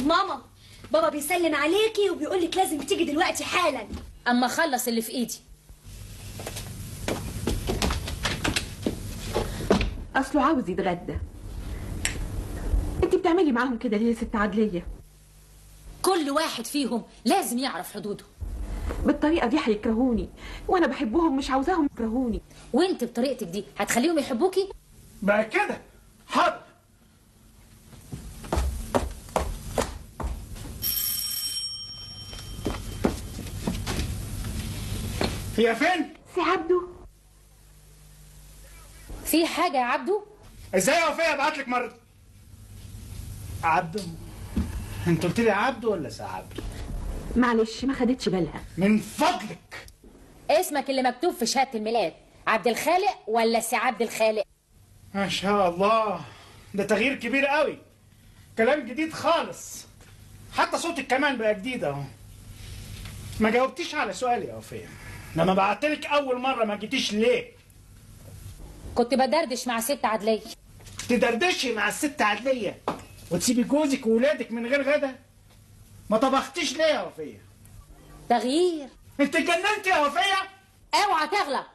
ماما، بابا بيسلم عليكي وبيقولك لازم تيجي دلوقتي حالا. اما اخلص اللي في ايدي. اصله عاوز يتغدى. انت بتعملي معاهم كده ليه يا ست عدليه؟ كل واحد فيهم لازم يعرف حدوده. بالطريقه دي هيكرهوني، وانا بحبهم مش عاوزاهم يكرهوني. وانت بطريقتك دي هتخليهم يحبوكي؟ بقى كده حاضر. هي فين؟ سي عبده. في حاجه يا عبده؟ ازاي يا وفيه ابعت لك مره؟ عبده؟ انت قلت لي عبده ولا سي عبده؟ معلش ما خدتش بالها. من فضلك اسمك اللي مكتوب في شهاده الميلاد عبد الخالق ولا سي عبد الخالق؟ ما شاء الله، ده تغيير كبير قوي، كلام جديد خالص، حتى صوتك كمان بقى جديد اهو. ما جاوبتيش على سؤالي يا وفيه، لما بعتلك اول مره ما جيتيش ليه؟ كنت بدردش مع ست عدليه. تدردشي مع الست عدليه وتسيبي جوزك وولادك من غير غدا؟ ما طبختيش ليه يا وفيه؟ تغيير. انت اتجننتي يا وفيه؟ اوعى تغلط.